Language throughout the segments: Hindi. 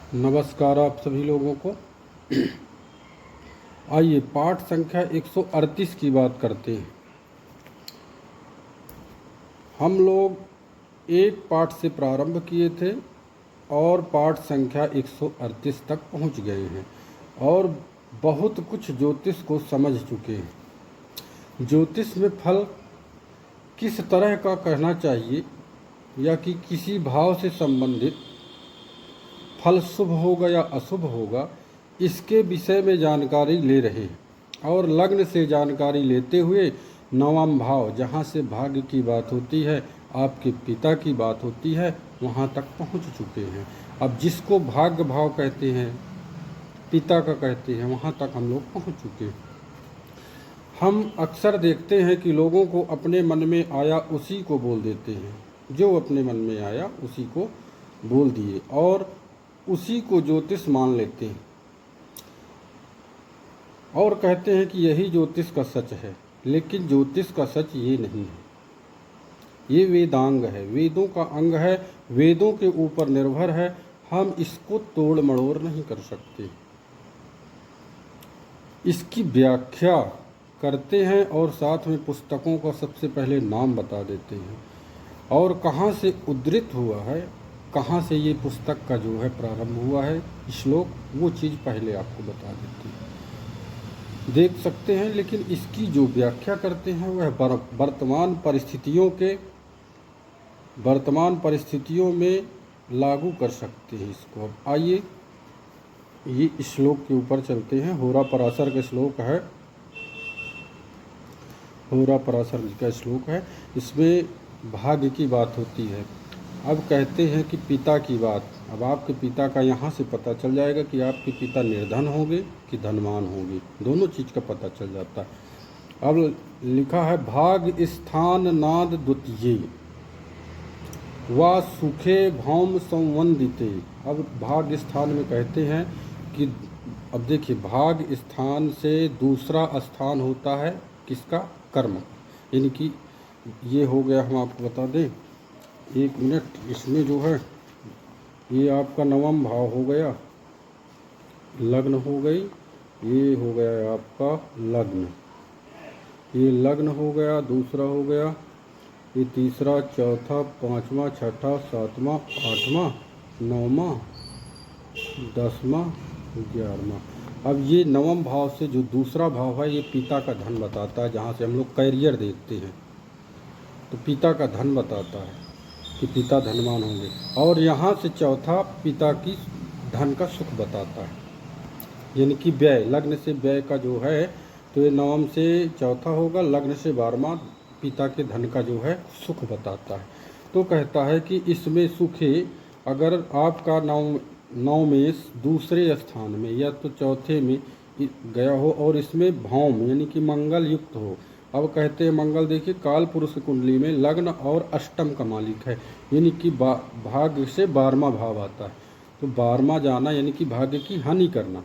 नमस्कार आप सभी लोगों को। आइए पाठ संख्या 138 की बात करते हैं। हम लोग एक पाठ से प्रारंभ किए थे और पाठ संख्या 138 तक पहुंच गए हैं और बहुत कुछ ज्योतिष को समझ चुके हैं। ज्योतिष में फल किस तरह का कहना चाहिए या कि किसी भाव से संबंधित फल शुभ होगा या अशुभ होगा, इसके विषय में जानकारी ले रहे हैं। और लग्न से जानकारी लेते हुए नवम भाव, जहाँ से भाग्य की बात होती है, आपके पिता की बात होती है, वहाँ तक पहुँच चुके हैं। अब जिसको भाग्य भाव कहते हैं, पिता का कहते हैं, वहाँ तक हम लोग पहुँच चुके हैं। हम अक्सर देखते हैं कि लोगों को अपने मन में आया उसी को बोल देते हैं। जो अपने मन में आया उसी को बोल दिए और उसी को ज्योतिष मान लेते हैं और कहते हैं कि यही ज्योतिष का सच है। लेकिन ज्योतिष का सच ये नहीं है। ये वेदांग है, वेदों का अंग है, वेदों के ऊपर निर्भर है। हम इसको तोड़ मड़ोड़ नहीं कर सकते। इसकी व्याख्या करते हैं और साथ में पुस्तकों का सबसे पहले नाम बता देते हैं और कहाँ से उद्धृत हुआ है, कहाँ से ये पुस्तक का जो है प्रारंभ हुआ है श्लोक, वो चीज़ पहले आपको बता देती है। देख सकते हैं, लेकिन इसकी जो व्याख्या करते हैं वह वर्तमान परिस्थितियों में लागू कर सकते हैं इसको। अब आइए ये श्लोक के ऊपर चलते हैं। होरा पराशर का श्लोक है, होरा पराशर का श्लोक है। इसमें भाग्य की बात होती है। अब कहते हैं कि पिता की बात। अब आपके पिता का यहाँ से पता चल जाएगा कि आपके पिता निर्धन होंगे कि धनवान होंगे, दोनों चीज़ का पता चल जाता है। अब लिखा है भाग स्थान नाद द्वितीय व सुखे भौम संवंदिते। अब भाग स्थान में कहते हैं कि अब देखिए, भाग स्थान से दूसरा स्थान होता है किसका? कर्म। यानी कि ये हो गया, हम आपको बता दें, एक मिनट, इसमें जो है ये आपका नवम भाव हो गया, लग्न हो गई, ये हो गया आपका लग्न, ये लग्न हो गया, दूसरा हो गया, ये तीसरा, चौथा, पांचवा, छठा, सातवां, आठवां, नौवां, 10वां, 11वां। अब ये नवम भाव से जो दूसरा भाव है, ये पिता का धन बताता है। जहाँ से हम लोग कैरियर देखते हैं तो पिता का धन बताता है कि पिता धनवान होंगे। और यहाँ से चौथा पिता की धन का सुख बताता है, यानी कि व्यय, लग्न से व्यय का जो है, तो ये नवम से चौथा होगा, लग्न से 12वां पिता के धन का जो है सुख बताता है। तो कहता है कि इसमें सुखे, अगर आपका नौ में दूसरे स्थान में या तो चौथे में गया हो और इसमें भौम यानी कि मंगल युक्त हो। अब कहते हैं मंगल, देखिए काल पुरुष कुंडली में लग्न और अष्टम का मालिक है, यानी कि भाग्य से 12वां भाव आता है। तो 12वां जाना यानी कि भाग्य की हानि करना।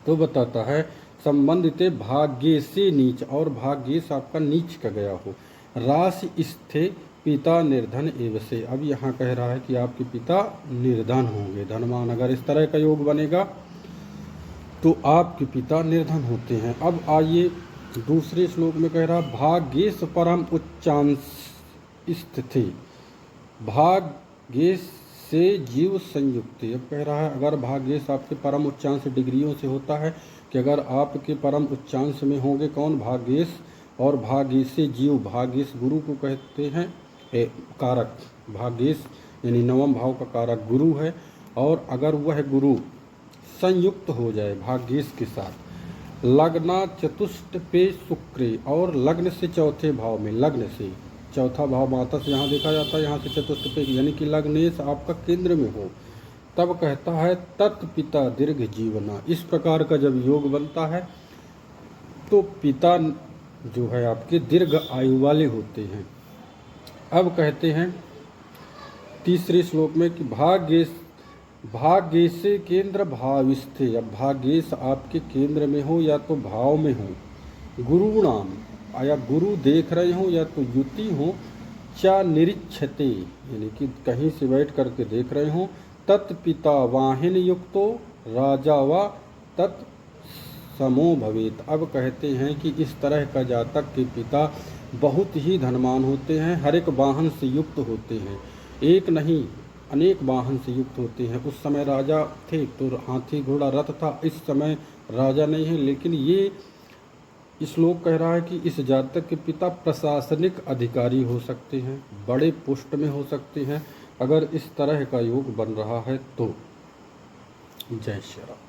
तो बताता है संबंधित भाग्य से नीच, और भाग्य से आपका नीच का गया हो। राशि स्थे पिता निर्धन एव से। अब यहाँ कह रहा है कि आपके पिता निर्धन होंगे, धनवान। अगर इस तरह का योग बनेगा तो आपके पिता निर्धन होते हैं। अब आइए दूसरे श्लोक में कह रहा, भाग्येश परम उच्चांश स्थिति, भाग्येश से जीव संयुक्त। अब कह रहा है अगर भाग्येश आपके परम उच्चांश डिग्रियों से होता है कि अगर आपके परम उच्चांश में होंगे कौन? भाग्येश। और भाग्य से जीव, भाग्येश गुरु को कहते हैं कारक। भाग्येश यानी नवम भाव का कारक गुरु है। और अगर वह गुरु संयुक्त हो जाए भाग्येश के साथ, लग्ना चतुष्ट पे शुक्र, और लग्न से चौथे भाव में, लग्न से चौथा भाव माता से यहाँ देखा जाता है, यहाँ से चतुष्ट पे यानी कि लग्नेश आपका केंद्र में हो, तब कहता है तत्पिता दीर्घ जीवना। इस प्रकार का जब योग बनता है तो पिता जो है आपके दीर्घ आयु वाले होते हैं। अब कहते हैं तीसरे श्लोक में कि भाग्य से केंद्र भाविस्थे। अब भाग्येश आपके केंद्र में हो या तो भाव में हो, गुरु नाम या गुरु देख रहे हो या तो युति हो, चा निरीक्षते यानी कि कहीं से बैठ करके देख रहे हो, तत्पिता वाहिन युक्तो राजा व तत् समो भवेत। अब कहते हैं कि इस तरह का जातक के पिता बहुत ही धनवान होते हैं, हर एक वाहन से युक्त होते हैं, एक नहीं अनेक वाहन से युक्त होते हैं। उस समय राजा थे तो हाथी घोड़ा रथ था, इस समय राजा नहीं है, लेकिन ये श्लोक कह रहा है कि इस जातक के पिता प्रशासनिक अधिकारी हो सकते हैं, बड़े पोस्ट में हो सकते हैं, अगर इस तरह का योग बन रहा है तो। जय श्री राम।